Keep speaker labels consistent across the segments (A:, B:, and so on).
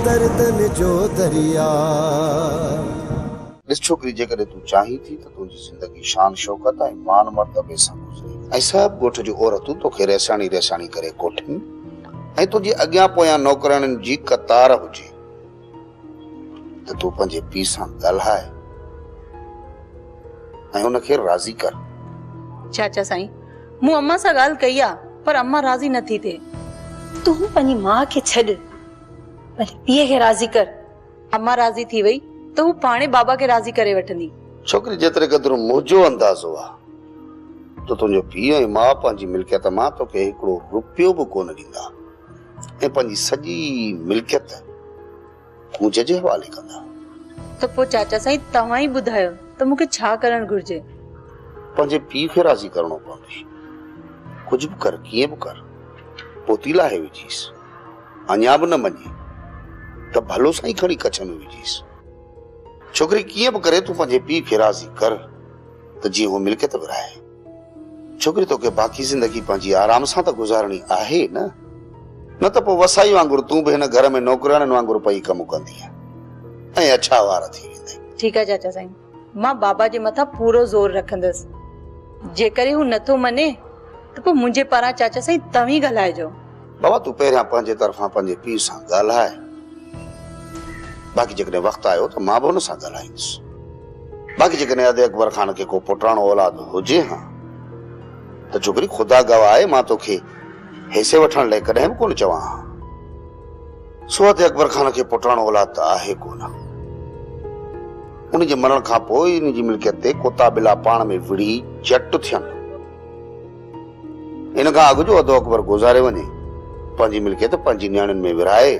A: दर्दन जो दरिया।
B: इस छोकरी जेकॾहिं तूं चाहीं थी त तुंहिंजी ज़िंदगी शान शौकत ऐं मान मर्तबे सां गुज़रे ऐं सभु ॻोठ जूं औरतूं तोखे रेसाणी रेसाणी करे कोठनि ऐं तुंहिंजे अॻियां पोयां नौकराणियुनि जी कतार हुजे त तूं पंहिंजे पीउ सां ॻाल्हाए ऐं हुनखे राज़ी कर।
C: चाचा साईं, मूं अम्मा सां ॻाल्हि कई आहे पर अम्मा राज़ी नथी थिए।
D: तूं पंहिंजी माउ खे छॾ, पंहिंजे पीउ खे राज़ी कर।
C: अम्मा राज़ी थी वई त हू पाणे बाबा खे राज़ी करे वठंदी।
B: छोकिरी जेतिरे क़दुरु मुंहिंजो अंदाज़ो आहे त तुंहिंजो पीउ ऐं माउ पंहिंजी मिल्कियत मां तोखे हिकिड़ो रुपयो बि कोन ॾींदा ऐं पंहिंजी सॼी मिल्कियत पूंज जे हवाले कंदा।
C: त पोइ चाचा साईं तव्हां ई ॿुधायो त मूंखे छा करणु घुर्जे?
B: पंहिंजे पीउ खे राज़ी करणो पवंदी। कुझु बि कर, कीअं बि कर, पोती लाहे विझीसि। अञा बि न मञे त भलो सां ई खणी कच्छ में विझीसि। छोकिरी कीअं बि करे तूं पंहिंजे पीउ खे राज़ी कर त जीअं उहो मिल्कियत विराए। छोकिरी तोखे बाक़ी ज़िंदगी पंहिंजी आराम सां त गुज़ारणी आहे न त पोइ वसाई वांगुरु तूं बि हिन घर में नौकराणियुनि वांगुरु पई कमु कंदी ऐं अछा वार थी वेंदे।
C: ठीकु आहे चाचा साईं, मां बाबा जे मथां पूरो ज़ोर रखंदसि। जेकॾहिं हू नथो मञे त पोइ मुंहिंजे पारां चाचा साईं तव्हीं ॻाल्हाइजो।
B: बाबा तूं पहिरियां पंहिंजे तरफ़ां पंहिंजे पीउ सां ॻाल्हाए, बाक़ी जेकॾहिं वक़्तु आयो त मां बि हुन सां ॻाल्हाईंदुसि। बाक़ी जेकॾहिं अदे अकबर खान खे को पुटाणो औलाद हुजे हा त छोकिरी ख़ुदा गवाह आहे मां तोखे हिसे वठण लाइ कॾहिं बि कोन चवां हा। सो अदे अकबर खान खे पुटाणो औलाद त आहे कोन। उन जे मरण खां पोइ इन जी मिल्कियत ते कुता बिला पाण में विड़ी झट थियनि। इन खां अॻु जो अदो अकबर गुज़ारे वञे, पंहिंजी मिल्कियत पंहिंजी नियाणियुनि में विराए,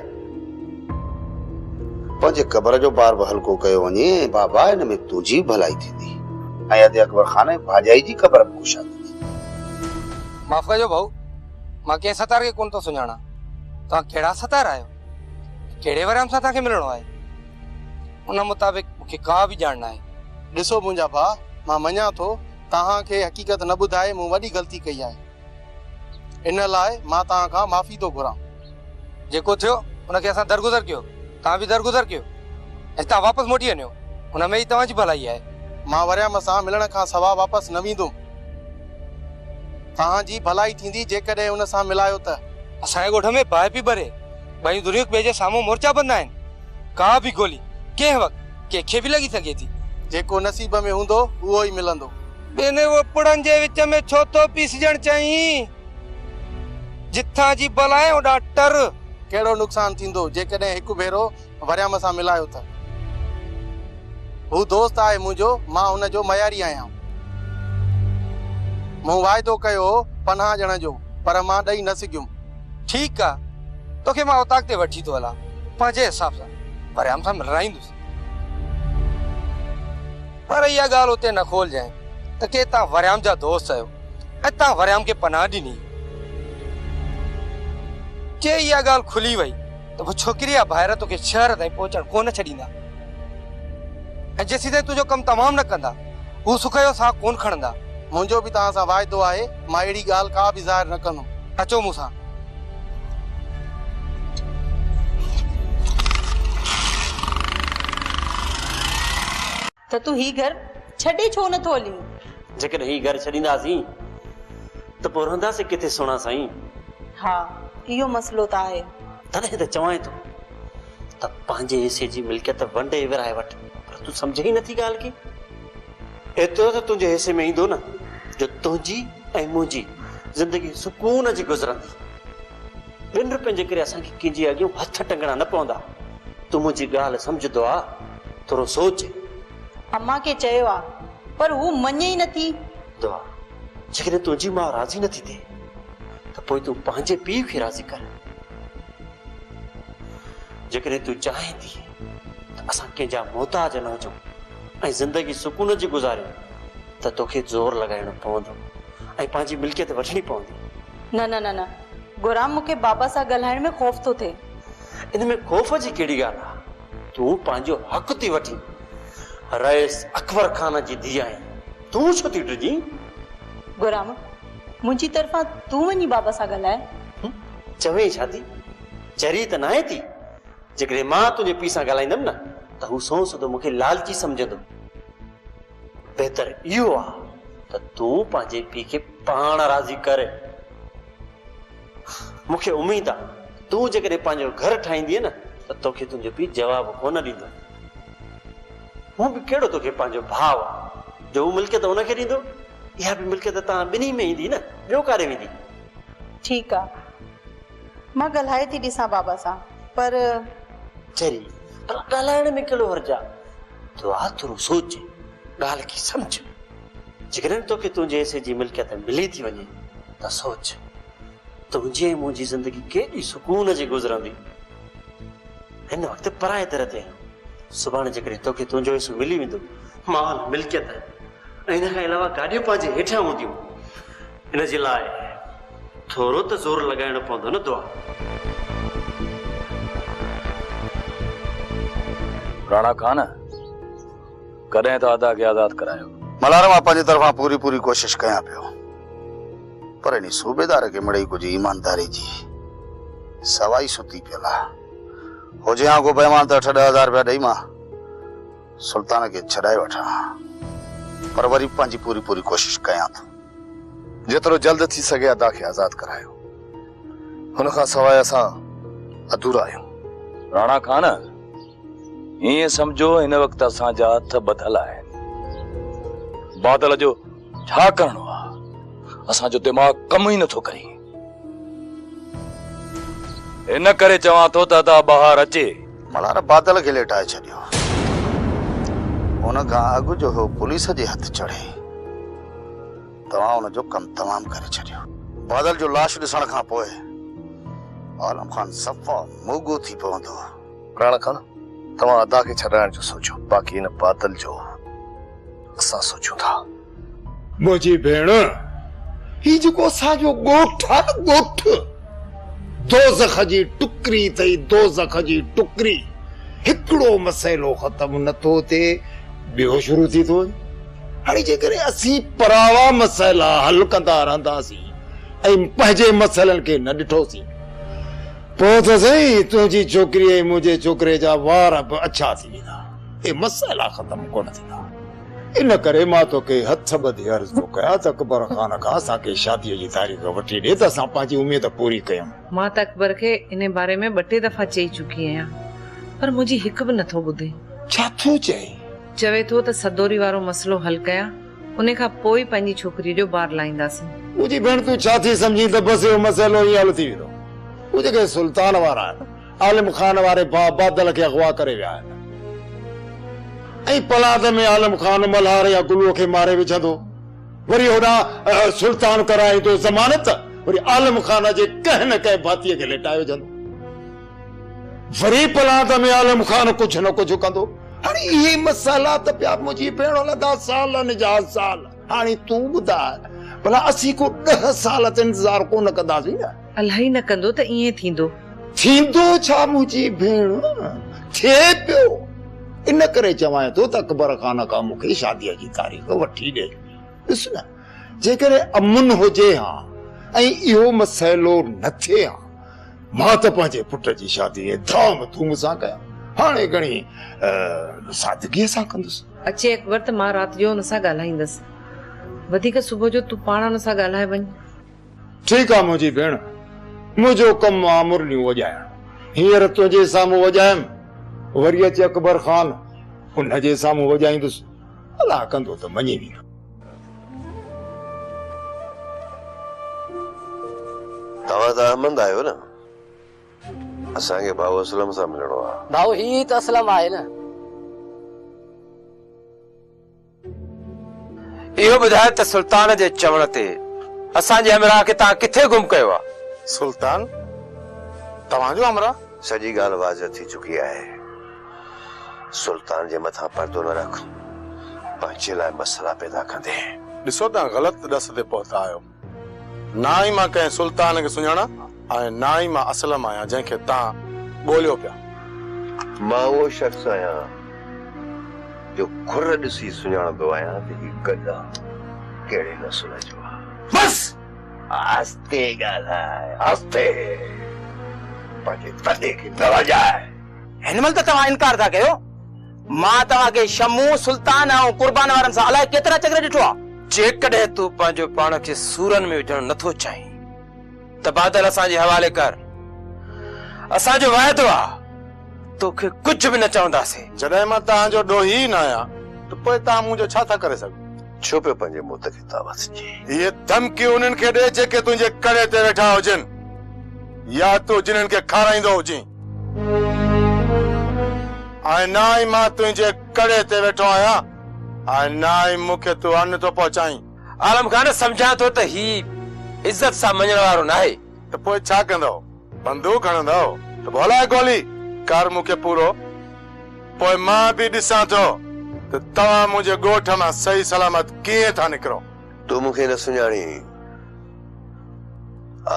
B: पंहिंजे क़बर जो बार बि हल्को कयो वञे। बाबा इन में तुंहिंजी भलाई थींदी ऐं अदे अकबर खान भाॼाई जी क़बर बि कुशा थींदी।
E: माफ़ कजो भाऊ, मां कंहिं सतार खे कोन थो सुञाणा। तव्हां कहिड़ा सतार आहियो, कहिड़े वराम सां तव्हांखे मिलणो आहे, उन मुताबिक़ मूंखे का बि ॼाण न आहे।
F: ॾिसो मुंहिंजा भाउ, मां मञा थो तव्हांखे हक़ीक़त न ॿुधाए मूं वॾी ग़लती कई आहे। इन लाइ मां तव्हां खां माफ़ी थो घुरां।
E: जेको थियो उनखे असां दरगुज़र कयो, तव्हां बि दरगुज़र कयो ऐं तव्हां वापसि मोटी वञो। हुन में ई तव्हांजी भलाई आहे।
F: मां वरियाम सां मिलण खां सवाइ वापसि न वेंदुमि। तव्हांजी भलाई थींदी जेकॾहिं हुन सां मिलायो त।
E: असांजे ॻोठ में बाहि पई भरे, ॿई दुनिया ॿिए जे साम्हूं मोर्चा बंदा आहिनि। का बि गोली कंहिं वक़्तु कंहिंखे बि लॻी सघे थी।
F: जेको नसीब में हूंदो उहो ई मिलंदो।
E: ॿिनि वपुड़नि जे विच में छो थो पीसजण चाहीं? जिथां जी भलाई ओॾा टर।
F: कहिड़ो नुक़सान थींदो जेकॾहिं हिकु भेरो वरियाम सां मिलायो त? हू दोस्त आहे मुंहिंजो, मां हुनजो मयारी आहियां। मूं वाइदो कयो पनाह ॾियण जो, पर मां ॾेई न सघियुमि।
E: ठीकु आहे, तोखे मां उताक ते वठी थो हलां, पंहिंजे हिसाब सां वरियाम सां मिलाईंदुसि। पर इहा ॻाल्हि उते न खोलजांइ त के तव्हां वरियाम जा दोस्त आहियो ऐं तव्हां वरियाम खे पनाह ॾिनी। जे इहा ॻाल्हि खुली वई त पोइ छोकिरी जा ॿाहिरि तोखे शहर ताईं पहुचण कोन छॾींदा ऐं जेसीं ताईं तुंहिंजो कमु तमामु न कंदा हू सुख जो साह कोन खणंदा।
F: मुंहिंजो बि तव्हां सां वाइदो आहे, मां अहिड़ी ॻाल्हि का बि ज़ाहिर न कंदुमि।
E: अचो मूंसां।
C: त तूं ही घर छॾे छो नथो हली?
G: जेकॾहिं ही घर छॾींदासीं त पोइ रहंदासीं किथे सोना साईं?
C: हा, इहो मसलो त आहे।
G: तॾहिं त चवां थो त पंहिंजे हिसे जी मिल्कियत वंडे विराए वठ। पर तूं सम्झे ई नथी ॻाल्हि खे। एतिरो त तुंहिंजे हिसे में ईंदो न जो तुंहिंजी ऐं मुंहिंजी ज़िंदगी सुकून जी गुज़रंदी। 2 रुपयनि जे करे असांखे कंहिंजे अॻियां हथ टंगणा न पवंदा। तूं मुंहिंजी ॻाल्हि सम्झंदो आहे, थोरो सोच।
C: अम्मा खे चयो आहे पर हू मञे ई नथी।
G: दुआ, जेकॾहिं तुंहिंजी माउ राज़ी नथी थिए त पोइ तूं पंहिंजे पीउ खे राज़ी कर। जेकॾहिं तूं चाहे थी त असां कंहिंजा मोहताज न हुजूं ऐं ज़िंदगी सुकून जी गुज़ारियूं त तोखे ज़ोर लॻाइणो पवंदो ऐं पंहिंजी मिल्कियत वठणी पवंदी।
C: न न न न, गुराम मूंखे बाबा सां ॻाल्हाइण में ख़ौफ़ थो थिए।
G: इन में ख़ौफ़ जी कहिड़ी ॻाल्हि आहे? तूं पंहिंजो हक़ थी वठी। रईस अकबर खान जी धीउ आहीं, तूं छो थी डिॼी?
C: गुराम, मुंहिंजी तरफ़ां तूं वञी बाबा सां ॻाल्हाए।
G: चवे छा थी? चरी त न आहे थी जेकॾहिं मां तुंहिंजे पीउ सां ॻाल्हाईंदमि न त हू सौ सदो मूंखे लालची सम्झंदो। बहितर इहो आहे त तूं पंहिंजे पीउ खे पाण राज़ी करे। मूंखे उमेद आहे तूं जेकॾहिं पंहिंजो घर ठाहींदीअ न त तोखे तुंहिंजो पीउ जवाब कोन ॾींदो। हू बि कहिड़ो तोखे पंहिंजो भाउ आहे जो हू मिल्कियत हुनखे ॾींदो, इहा बि मिल्कियत तव्हां ॿिन्ही में ईंदी न, ॿियो कारे वेंदी।
C: ठीकु आहे, मां ॻाल्हाए थी ॾिसां बाबा सां, पर
G: चरी पर ॻाल्हाइण में कहिड़ो हर्ज आहे? तूं थोरो सोच, ॻाल्हि खे सम्झ। जेकॾहिं तोखे तुंहिंजे हिसे जी मिल्कियत मिली थी वञे त सोच तुंहिंजी ऐं मुंहिंजी ज़िंदगी केॾी सुकून जी गुज़रंदी। हिन वक़्तु पराए दर ते सुभाणे जेकॾहिं तोखे तुंहिंजो हिसो मिली वेंदो, माल मिल्कियत ऐं हिन खां अलावा गाॾियूं पंहिंजे हेठां हूंदियूं, हिन जे लाइ थोरो त ज़ोर लॻाइणो पवंदो न दुआ।
H: राणा खान कॾहिं त अदा खे आज़ाद करायो?
B: मल्हार मां पंहिंजी तरफ़ां पूरी पूरी कोशिश कयां पियो, पर इन सूबेदार खे मिड़ई कुझु ईमानदारी जी सवाई सुती पियल आहे। हुजे हा को बेईमान त 8-10 रुपया ॾेई मां सुल्तान खे छॾाए वठां, पर वरी पंहिंजी पूरी पूरी कोशिश कयां थो।
I: जेतिरो जल्द थी सघे अदा खे आज़ाद करायो, हुन खां सवाइ असां अधूरा आहियूं।
H: राणा खान ईअं सम्झो हिन वक़्तु असांजा हथ ॿधल आहिनि। बादल जो छा करणो आहे? असांजो दिमाग़ कम ई नथो करे। इन करे चवां थो त अदा ॿाहिरि अचे।
B: मल्हार बादल खे लेटाए छॾियो, हुन खां अॻु जो हो पुलिस जे हथ चढ़े, तव्हां हुनजो कमु तमामु करे छॾियो। बादल जो लाश ॾिसण खां पोइ आलम खान सफ़ा मोगो थी पवंदो।
I: राणा खान तव्हां अदा खे छॾाइण जो सोचो, बाक़ी हिन बादल जो असां सोचूं था।
J: मुंहिंजी भेण, ही जेको असांजो ॻोठ आहे न, ॻोठ दोज़ख जी टुकरी अथई, दोज़ख जी टुकरी। हिकिड़ो मसइलो ख़तमु नथो थिए, ॿियो शुरू थी थो वञे। हाणे जेकॾहिं असीं परावा मसइला हल कंदा रहंदासीं ऐं पंहिंजे मसइलनि खे न ॾिठोसीं, पोइ त सही तुंहिंजी छोकिरी ऐं मुंहिंजे छोकिरे जा वार बि अछा थी वेंदा, हे मसइला ख़तमु कोन थींदा। इन करे मां तोखे हथ ॿधी अर्ज़ु थो कयां त अकबर खान खां असांखे शादीअ जी तारीख़ वठी ॾे त असां पंहिंजी उमेद पूरी कयूं।
K: मां त अकबर खे इन बारे में 2-3 दफ़ा चई चुकी आहियां, पर मुंहिंजी हिकु बि नथो ॿुधे।
J: छा थो चए?
K: चवे थो त सदोरी वारो मसलो हल कयां, उन खां पोइ पंहिंजी छोकिरीअ जो ॿार लाईंदासीं।
J: मुंहिंजी भेण तूं छा थी सम्झी त बसि इहो मसइलो ईअं हल थी वेंदो? उहे जेके सुल्तान वारा आहिनि, आलिम खान वारे बादल खे अगवा करे विया आहिनि, ऐं पलाद में आलम खान मल्हार या गुलूअ खे मारे विझंदो, वरी होॾां सुल्तान कराईंदो ज़मानत, वरी आलम खान जे कंहिं न कंहिं भातीअ खे लेटाए विझंदो, वरी पलाद में आलम खान कुझु न कुझु कंदो। हाणे इहे मसइला त पिया मुंहिंजी भेण लॻा सालनि जा साल। हाणे तूं ॿुधाए भला असीं को 10 साल त इंतज़ार कोन कंदासीं न?
K: अलाही न कंदो त ईअं थींदो।
J: थींदो छा मुंहिंजी भेण, थिए पियो। इन करे चवां थो त अकबर खान खां मूंखे शादीअ जी तारीख़ वठी ॾे। ॾिस न, जेकॾहिं अमन हुजे हा ऐं इहो मसइलो न थिए हा, मां त पंहिंजे पुट जी शादी धाम धूम सां कयां। हाणे घणी सादगीअ सां कंदुसि।
K: अचे अकबर त मां राति जो हुन सां ॻाल्हाईंदसि, वधीक सुबुह जो तूं पाण हुन सां ॻाल्हाए वञ।
J: ठीकु आहे मुंहिंजी भेण, मुंहिंजो कमु आहे मुरलियूं वॼाइण। हींअर तुंहिंजे साम्हूं वॼायमि, वरी अचे अकबर खान उन जे साम्हूं वॼाईंदुसि, अलाह कंदो त मञी वेंदो।
L: तव्हां त अहमद आहियो न, असांखे भाउ असलम सां मिलणो आहे।
M: भाउ ही त असलम आहे न।
E: इहो ॿुधाए त सुल्तान जे चवण ते असांजे हमरा खे तव्हां किथे गुम कयो आहे?
F: सुल्तान तव्हांजो हमरा?
L: सॼी ॻाल्हि वाज़ह थी चुकी आहे। सुल्तान जे मथां पर्दो न रख, पंहिंजे लाइ मसइला पैदा कंदे।
F: ॾिसो तव्हां ग़लति ॾस ते पहुता आहियो। ना ई मां कंहिं सुल्तान खे सुञाणा ऐं ना ई मां असलम आहियां जंहिंखे तव्हां ॻोल्हियो पिया।
L: मां उहो शख़्स आहियां जो खुर ॾिसी सुञाणंदो आहियां त ही गॾु कहिड़े नसुल जो आहे।
J: बस
L: आस्ते ॻाल्हाए, आस्ते, पंहिंजे तने खे न वॼाए।
M: हिन महिल त तव्हां इनकार था कयो। मां तव्हांखे शमू सुल्तान ऐं कुर्बान वारनि सां अलाए केतिरा चकर ॾिठो आहे। जेकॾहिं तूं पंहिंजो पाण खे सूरनि में विझणु नथो चाहीं त बादल असांजे हवाले कर। असांजो वाइदो आहे तोखे कुझु बि न चवंदासीं।
F: जॾहिं मां तव्हांजो ॾोही न आहियां त पोइ तव्हां मुंहिंजो छा था करे सघो?
L: छो पियो पंहिंजे मुंहं खे तावत ॾिए?
F: ये धमकी उन्हनि खे ॾे जेके तुंहिंजे कड़े ते वेठा हुजनि या तूं जिन्हनि खे खाराईंदो हुजे। ऐं ना ई मां तुंहिंजे कड़े ते वेठो आहियां ऐं ना ई मूंखे तूं अन्न थो पहुचाईं।
M: आलम खान सम्झां थो त ही इज्जत सां मञण वारो न आहे।
F: त पोइ छा कंदो? बंदूक हणंदो त भोला गोली कर मूंखे पूरो। पोइ मां बि ॾिसां थो त तव्हां मुंहिंजे ॻोठ मां सही सलामत कीअं था निकिरो।
L: तूं मूंखे न सुञाणी।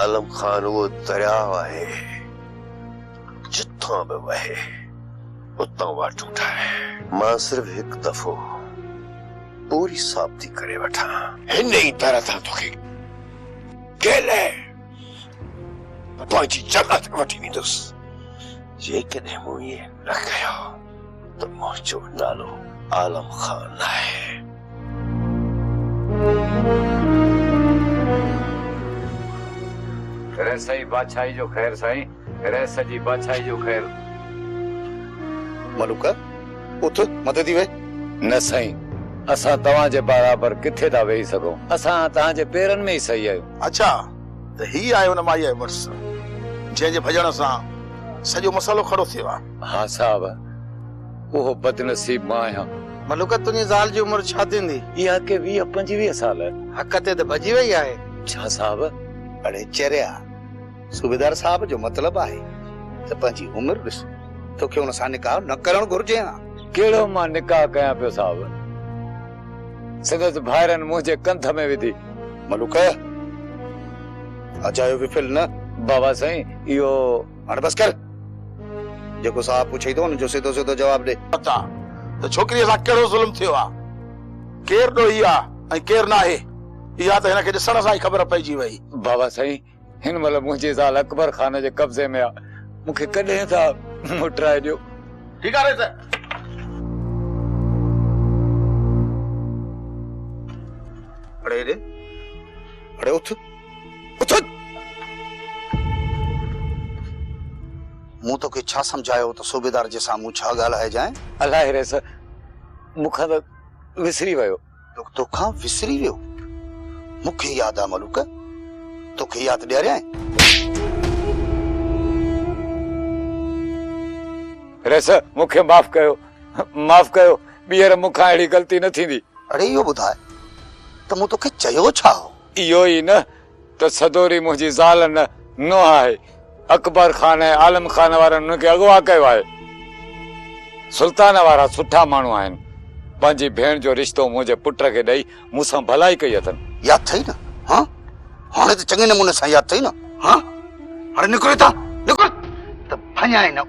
L: आलम खान उहो दरियाव आहे जिथां बि वहे उतां वाटूं ठाहे। मां सिर्फ़ हिकु दफ़ो पूरी साबिती करे वठां।
J: हिन ई तरह सां तोखे केले पंहिंजी जॻह ते वठी वेंदुसि।
L: जेकॾहिं मूं इएं न कयो त मुंहिंजो नालो आलम खान आहे।
H: रे सही बादशाही जो ख़ैर साईं, रे सजी बादशाही जो ख़ैर।
B: मलूका उथ मथे थी वे।
H: न साईं, असां तव्हांजे बराबर किथे था वेही सघूं? असां तव्हांजे पेरनि में ई सही आहियूं।
J: अच्छा त ही आहे हुन माईअ जो मुड़ुस जंहिंजे भॼण सां सॼो मसालो खड़ो थियो आहे।
H: हा साहब, उहो बदनसीब मां आहियां।
F: मलूका तुंहिंजी ज़ाल जी उमिरि छा थींदी?
H: इहा के 20-25 साल।
F: हक़ ते त भॼी वई आहे।
H: छा साहब?
B: अड़े चरिया, सूबेदार साहब जो मतिलबु आहे त पंहिंजी उमिरि ॾिस। तोखे हुन सां निकाह न करणु घुर्जे हा।
H: कहिड़ो मां निकाह कयां पियो साहब? संदसि भाइरनि मुंहिंजे कंध में विधी।
B: मलूका अजायो विफिल न।
H: बाबा साईं इहो
B: हाणे बस कर। जेको साहब पुछे थो हुनजो सिधो सिधो जवाब ॾे।
J: त छोकिरीअ सां कहिड़ो ज़ुल्म थियो आहे? केरु ॾोही आहे ऐं केरु न आहे? इहा त हिनखे ॾिसण सां ई ख़बर पइजी वई।
H: बाबा साईं, हिन महिल मुंहिंजी ज़ाल अकबर खान जे कब्ज़े में आहे। मूंखे कॾहिं था मुटराए ॾियो।
J: ठीकु आहे त
B: अड़े रे अड़े उथ उथ। मूं तोखे छा सम्झायो त सूबेदार जे साम्हूं छा ॻाल्हाए जाए?
H: अलाए रे सर, मूंखां त विसरी वियो।
B: तोखां विसरी वियो? मूंखे यादि आहे मलूक, तोखे यादि ॾियारियां।
H: रे सर मूंखे माफ़ कयो। ॿीहर मूंखां अहिड़ी ग़लती न थींदी।
B: अड़े इहो ॿुधाए त मूं तोखे चयो छा हो?
H: इहो ई न त सदोरी मुंहिंजी ज़ाल न नो आहे। अकबर खान ऐं आलम खान वारनि हुनखे अगवा कयो आहे। सुल्तान वारा सुठा माण्हू आहिनि। पंहिंजी भेण जो रिश्तो मुंहिंजे पुट खे ॾेई मूंसां भलाई कई अथनि।
B: यादि अथई न? हाँ हाणे त चङे नमूने सां यादि अथई न? हाँ हाणे निकिरे था निकिर त भञाए न।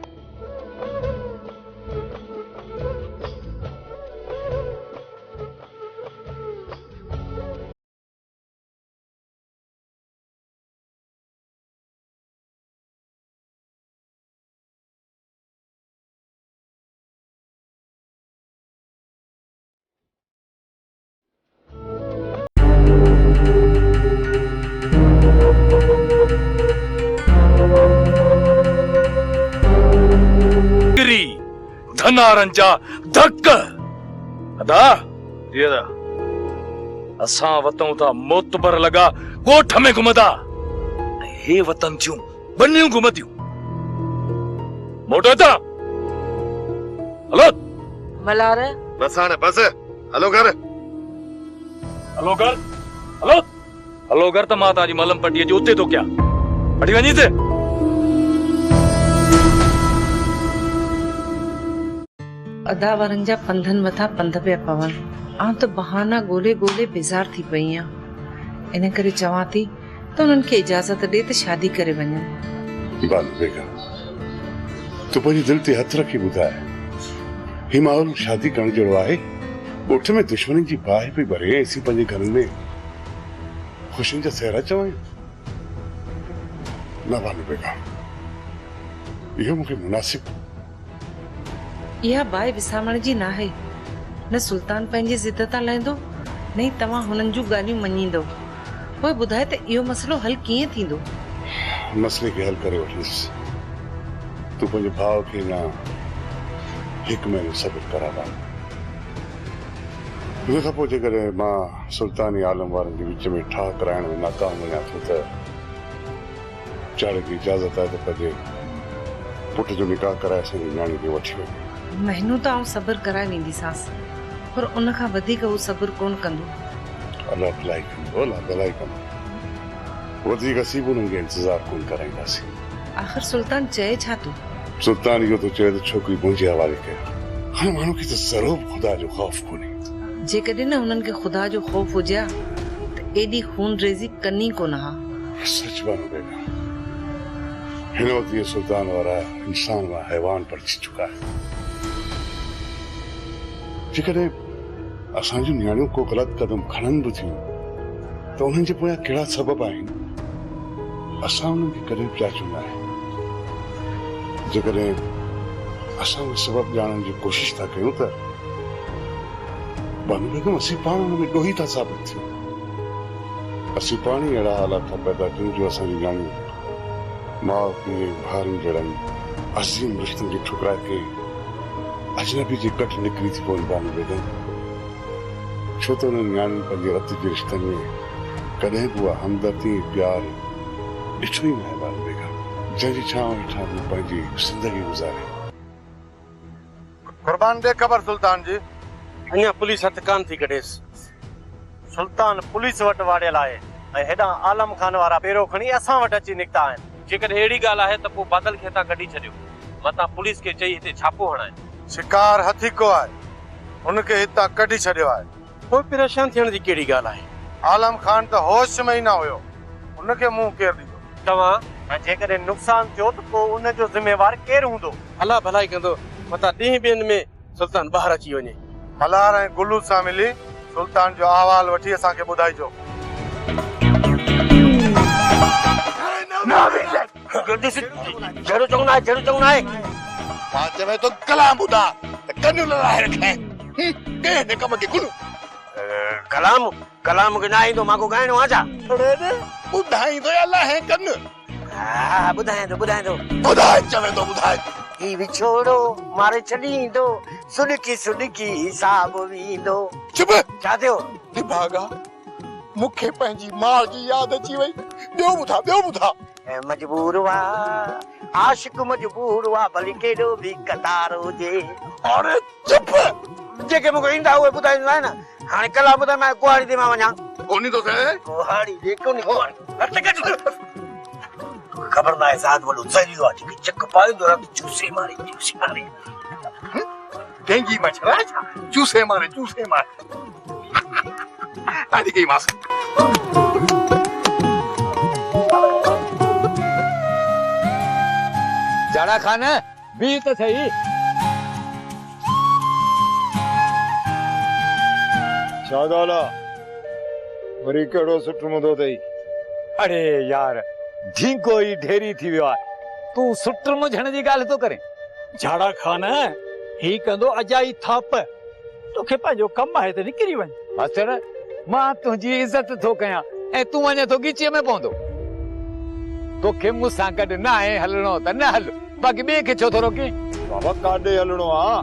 H: धनारनि जा धक अदा असां वतऊं था मोतबर लॻा ॻोठ में घुमंदा। हे वतन थियूं बनियूं घुमंदियूं। मोटो था हलो
K: मलार।
I: बस हाणे बस हलो घर
H: हलो घर त मां तव्हांजी मलम पट्टीअ जे उते थो कयां। हटी वञी ते।
K: अदा वारनि जा पंधनि मथां पंध पिया पवनि। आउं त बहाना ॻोल्हे ॻोल्हे बेज़ार थी पई आहियां। इन करे चवां थी त उन्हनि खे इजाज़त ॾे त शादी करे वञनि।
N: बाल बेगम, तूं पंहिंजी दिलि ते हथ रखी ॿुधाए, ही माहौल शादी करण जहिड़ो आहे? ॻोठ में दुश्मनी जी बाहि पई भरे, असीं पंहिंजे घरनि में ख़ुशियुनि जा सहरा चवायूं? न बाल बेगम, इहो मूंखे मुनासिब
K: इहा बाहि विसामण जी न आहे। न सुल्तान पंहिंजी ज़िद तां लहंदो न ई तव्हां हुननि जूं ॻाल्हियूं मञींदो। पोइ ॿुधाए त इहो मसइलो हल कीअं थींदो?
N: मसइले खे हल करे वठंदुसि। तूं पंहिंजे भाउ खे अञा 1 महीनो सब्र करावा। उन खां पोइ जेकॾहिं मां सुल्तानी आलम वारनि जे विच में ठाह कराइण में नाकाम वञा थो त चाड़े खे इजाज़त आहे त पंहिंजे पुट जो निकाह कराए असांजी न्याणी खे वठी वञे।
K: महीनो त आउं सब्र कराए वेंदीसांसि, पर उन खां वधीक उहो सब्र कोन कंदो।
N: अल्लाह भलाई कंदो, अल्लाह भलाई कंदो। वधीक असीं बि उन्हनि खे इंतज़ार कोन कराईंदासीं।
K: आख़िर सुल्तान चए छा थो?
N: सुल्तान इहो थो चए त छोकिरी मुंहिंजे हवाले कयो। हाणे माण्हू खे त ज़रो बि ख़ुदा जो ख़ौफ़ कोन्हे।
K: जेकॾहिं न हुननि खे ख़ुदा जो ख़ौफ़ हुजे हा त एॾी खून रेज़ी कनी कोन हा।
N: सच बानो बेगम, हिन वक़्तु ये सुल्तान वारा इंसान व हैवान पहुची चुका है। जेकॾहिं असांजूं न्याणियूं को ग़लति क़दम खणनि बि थियूं त उन्हनि जे पोयां कहिड़ा सबब आहिनि, असां उन्हनि खे कॾहिं बि जाचूं न आहे। जेकॾहिं असां उहे सबब ॼाणण जी कोशिशि था कयूं त बानो बेगम असीं पाण हुन में ॾोही था साबित थियूं। असीं पाण ई अहिड़ा हालात था पैदा कयूं जो असांजी न्याणियूं माउ पीउ भाउरनि जहिड़नि अज़ीम रिश्तनि खे ठुकराए के अजनबी जे कट निकिरी थी पवनि बानो बेगम। छो त उन्हनि न्याणियुनि पंहिंजे रत जे रिश्तनि में कॾहिं बि उहा हमदर्दी प्यार ॾिठो ई न आहे बानो बेगम, जंहिंजी छांव हेठां हू पंहिंजी ज़िंदगी गुज़ारे।
F: कुर्बान दे ख़बर सुल्तान जी।
G: अञा पुलिस हथ कान थी कढेसि।
O: सुल्तान पुलिस वटि वाड़ियल आहे ऐं हेॾां आलम खान वारा पहिरियों खणी असां वटि अची निकिता आहिनि।
M: जेकॾहिं अहिड़ी ॻाल्हि आहे त पोइ बादल खे हितां कढी छॾियो, मतां पुलिस खे चई हिते छापो हणाए।
F: शिकार हथी को आहे, हुनखे हितां कढी छॾियो आहे।
G: पोइ परेशान थियण जी कहिड़ी ॻाल्हि आहे?
F: आलम खान त होश में ई न हुयो, हुनखे मुंहुं केरु ॾींदो?
O: तव्हां ऐं जेकॾहिं नुक़सान थियो त पोइ उनजो ज़िम्मेवार केरु हूंदो?
G: अलाह भलाई कंदो, मतां ॾींहं ॿियनि में सुल्तान ॿाहिरि अची वञे।
F: मल्हार ऐं गुलू सां मिली सुल्तान जो अहवाल वठी असांखे ॿुधाइजो।
O: जहिड़ो चवंदा आहे जहिड़ो चवंदा आहे।
J: मां चवे तो कलाम ॿुधा त कन्नू लड़ाए रखे के ने कम के गुलू
O: कलाम कलाम के ना ईंदो मां को ॻाइणो आहे छा?
J: ॿुधाईंदो अल्लाह है कन्नू।
O: हा ॿुधाए थो
J: ॿुधाए चवे तो ॿुधाए।
O: ही विछोड़ो मारे छॾींदो सुॾकी सुॾकी हिसाब वींदो।
J: चुप
O: छा थियो?
J: दिमाग़ा मूंखे पंहिंजी माउ जी यादि अची वई। ॿियो ॿुधा
O: मजबूर हुआ आशिक मजबूर हुआ भली केॾो बि कतार हुजे।
J: अरे चुप,
O: जेके मूंखे ईंदा उहे ॿुधाईंदा आहिनि। हाणे कला ॿुधाए मां कुहाड़ी ते मां वञा।
J: कोनी तो थे
O: कुहाड़ी दे कोनी खबर ना है साथ बोलो जरियो आज की चक पाइंदो रात चूसे मारे
J: डेंगी मछरा चूसे मारे आदि की मास
H: जाड़ा खान भी तो सही।
P: शादाला वरी कड़ो सुठ मुदो दई।
H: अरे यार ढींको ही ढेरी थी वियो आहे, तू सुट मुझण जी ॻाल्हि थो करे।
P: झाड़ा खान ही कंदो अजाई थाप, तोखे पंहिंजो कम आहे त निकिरी वञ।
H: मास्टर मां तुंहिंजी इज़त थो कयां ऐं तूं वञे थो ॻीचीअ में पवंदो। तोखे मूंसां गॾु न आहे हलणो त न हल, बाक़ी ॿिए खे छो थो रोके?
P: बाबा काॾे हलणो आहे?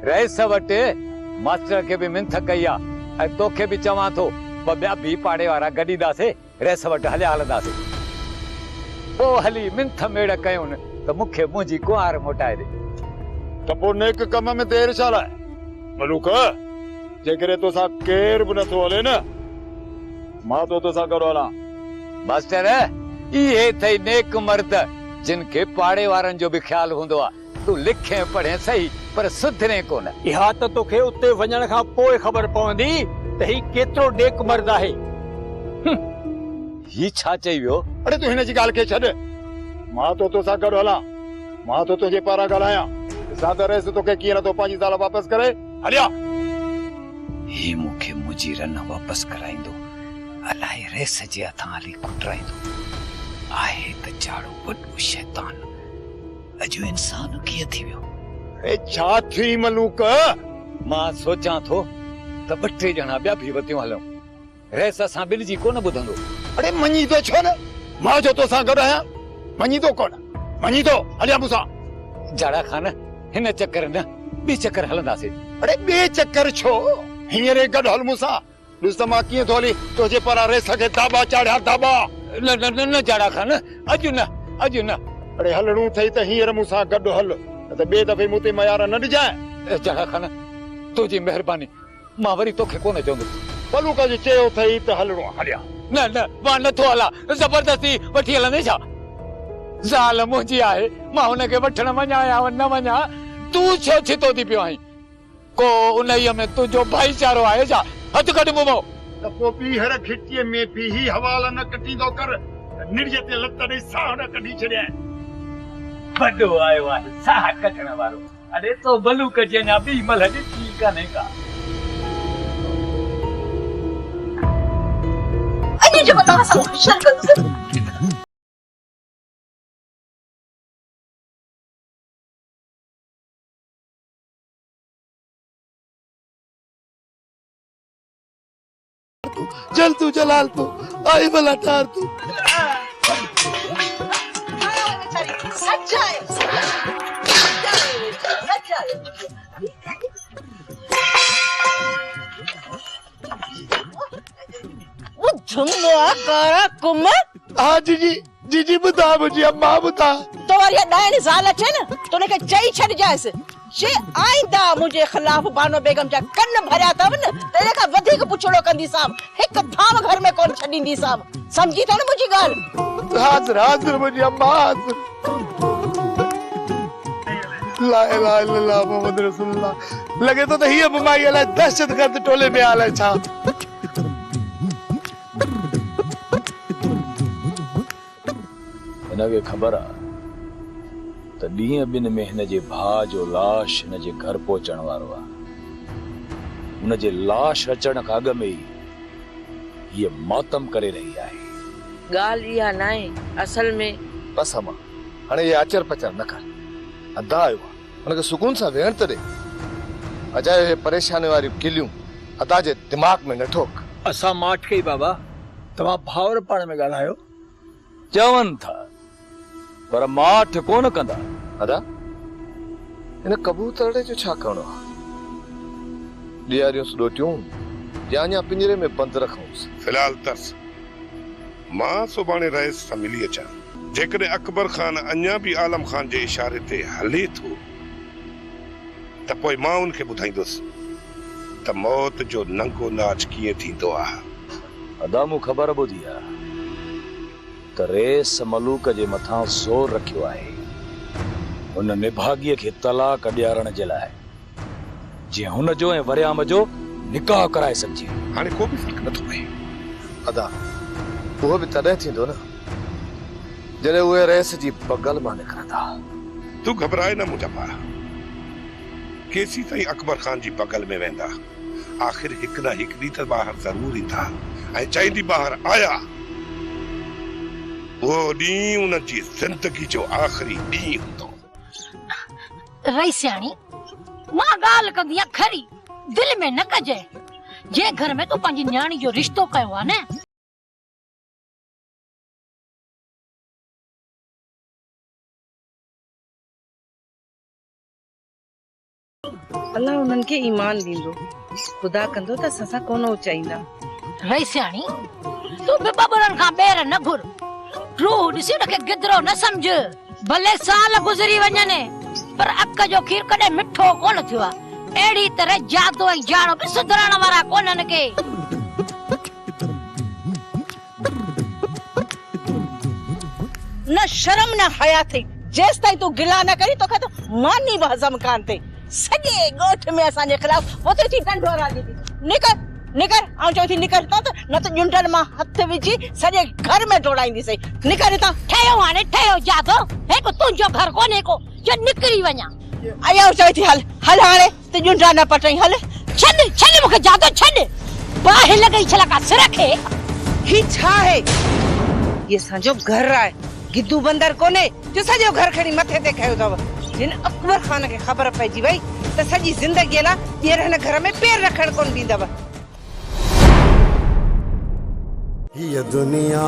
H: रईस वटि मास्टर खे बि मिंथ कई आहे ऐं तोखे बि चवां थो ॿिया बि पाड़े वारा गॾींदासीं, रईस वटि हलिया हलंदासीं। पोइ हली मिंथ मेड़ कयूं त मूंखे मुंहिंजी कुंवार मोटाए ॾे।
P: त पोइ नेक कम में देर छा लाइ? मलूक जेकॾहिं तोसां केर बि नथो हले न, मां तो तोसां गॾु हलां।
H: मास्टर इहे अथई नेक मर्द जिन खे पाड़े वारनि जो बि ख्याल हूंदो आहे। तूं लिखे पढ़े सही पर सुधरे कोन।
P: इहा त तोखे उते वञण खां पोइ ख़बर पवंदी त ही केतिरो नेक मर्द आहे।
H: ही छा चई वियो?
P: अरे तूं हिन जी ॻाल्हि खे छॾ, मां तो तोसां गॾु हलां, मां तो तुंहिंजे पारां ॻाल्हायां। ॾिसां त रहिस तोखे कीअं नथो 5 साल वापसि करे। हलिया
H: ही मूंखे मुंहिंजी रन वापसि कराईंदो, अलाए रेस जे हथां हली कुटराईंदो। आहे त चाड़ो वॾो शैतान, अॼु इंसान कीअं थी वियो?
P: ए छा थी मलूक?
Q: मां सोचां थो त 2-3 ॼणा ॿिया बि वतियूं हलूं। रेस असां ॿिनि जी कोन ॿुधंदो।
P: अरे मञी तो छो न? मां जो तोसां गॾु आहियां। मञी तो कोन? मञी तो हलिया मूंसां।
Q: जड़ा खान हिन चक्कर न ॿी चक्कर हलंदासीं।
P: अरे ॿिए चक्कर छो? हींअर गॾु हल मूंसां। ॾिस त मां कीअं थो हली तुंहिंजे पारां रेस खे दाबा चाढ़िया दाबा।
Q: न न न न जड़ा खान अॼु न अॼु न।
P: अरे हलणो अथई त हींअर मूंसां गॾु हल, न त ॿिए दफ़े मूं ते मयार न ॾिजांइ।
Q: जड़ा खान तुंहिंजी महिरबानी, मां वरी तोखे कोन चवंदुसि।
P: मलूक जी चयो अथई त हलणो आहे, हलिया।
Q: न न मां नथो हलां, ज़बरदस्ती वठी हलंदे छा? ज़ाल मुंहिंजी आहे, मां हुनखे वठण वञा या न वञा, तूं छो छितो थी पियो आहीं? को उन्हीअ में तुंहिंजो भाईचारो आहे छा? हथु कढ मुंहुं मां।
P: त पोइ ॿीहर खिचीअ में बि ही हवाला न कटींदो कर। निड़िय ते लत ॾेई साह न कढी छॾियां।
Q: वॾो आयो आहे साह कढण वारो। अरे तो भलू कजे अञा ॿी महिल ॾिठी कान्हे का।
D: अॼु जो तव्हां सां होशियार कंदुसि।
J: चल तू जलाल तू आई भला टार तू।
D: वो झुंगवा करा कुम।
J: हाँ जी बुधा मुझी अम्मा बुधा।
D: तो वारी डायन साल अचे न तो ने के चई छड़ जायस जे आइंदा मुझे खिलाफ बानो बेगम जा कन भरिया तव न तेरे का वधिक पुछड़ो कंदी साहब। एक धाम घर में कोन छडींदी साहब। समझी तो न मुझी गाल?
J: हाजिर हाजिर मुझी अम्मा हाजिर। ला इलाहा इल्लल्लाह मुहम्मद रसूलुल्लाह। लगे तो ही बमाई अला दहशतगर्द टोले में आला छा।
H: हिनखे ख़बर आहे त ॾींहं ॿिनि में हिन जे भाउ जो लाश हिन जे घर पहुचण वारो आहे। हुन जे लाश अचण खां अॻु में ई हीअ मातम करे रही आहे।
K: ॻाल्हि इहा न आहे, असल में
I: बस अम्मा हाणे ये आचर पचर न कर। अदा आयो आहे, हुनखे सुकून सां वेहण त ॾे। अजायो हे परेशानी वारी किलियूं अदा जे दिमाग़ में न ठोक।
Q: असां माठ के बाबा तव्हां भाउर पाण में ॻाल्हायो।
H: चवनि था पर माठ कोन कंदा।
I: अदा इन कबूतर जो छा करणो आहे? ॾियारियूं ॾोटियूं या अञा पिंजरे में बंदि रखूंसि?
N: फिलहाल तर्स मां सुभाणे रईस सां मिली अचां। जेकॾहिं अकबर खान अञा बि आलम खान जे इशारे ते हले थो त पोइ मां उनखे ॿुधाईंदुसि त मौत जो नंगो नाच कीअं थींदो आहे।
H: अदा मूं ख़बर ॿुधी आहे त रेस मलूक जे मथां ज़ोर रखियो आहे हुन निभागीअ खे तलाक ॾियारण जे लाइ, जीअं हुन जो ऐं वरियाम जो निकाह कराए सघिजे।
N: हाणे को बि फ़र्क़ु नथो पए।
I: अदा उहो बि तॾहिं थींदो न जॾहिं उहे रेस जी बगल मां निकिरंदा।
N: तू घबराए न मुंहिंजा भाउ। केसी ताईं अकबर खान जी बगल में वेंदा? आख़िर हिकु न हिकु ॾींहुं त ॿाहिरि ज़रूर ईंदा ऐं चईंदी ॿाहिरि आया। वो ॾींहुं उन जी ज़िंदगी जो आख़िरी ॾींहुं हूंदो।
R: रईसियाणी मां ॻाल्हि कंदी आहियां खरी, दिलि में न कजे। जे घर में तूं पंहिंजी न्याणी जो रिश्तो कयो आहे न,
K: अल्लाह उन्हनि खे ईमान ॾींदो। ख़ुदा कंदो त असां कोन चाहींदा।
R: रईसियाणी तूं बि बबड़नि खां ॿेर न घुर। रूह ॾिसी उनखे गिदरो न समझ। भले साल गुज़री वञनि पर अक जो खीर कॾहिं मिठो कोन थियो आहे। अहिड़ी तरह जादू ऐं जाड़ो बि सुधरण वारा कोन्हनि के।
D: न शर्म न हया थी। जेस ताईं तू गिला न करी तोखे तो मानी भी हजम कान थे। सॼे ॻोठ में असांजे खिलाफ ओते थी डंडो हलांदी थी। निकर निकर आऊं चयो थी निकर त न त जुंडल मां हथ विझी सॼे घर में डोड़ाईंदी सही। निकर ता
R: ठयो हाणे ठयो जादो। हे को तुंहिंजो घर कोन्हे को जो निकरी वञा।
D: आया चयो थी हल हल हाणे त जुंडा न पटई हल।
R: छॾ छॾ मूंखे जादो छॾ। बाहि लॻई छला का सिर खे।
K: ही छा है? ये असांजो घर आहे। गिद्दू बंदर कोने जो सॼो घर खणी मथे ते खयो अथव।
D: जिन अकबर खान खे ख़बर पइजी वई त सॼी ज़िंदगीअ लाइ ॿीहर हिन घर में पेर रखण कोन ॾींदव।
A: ये दुनिया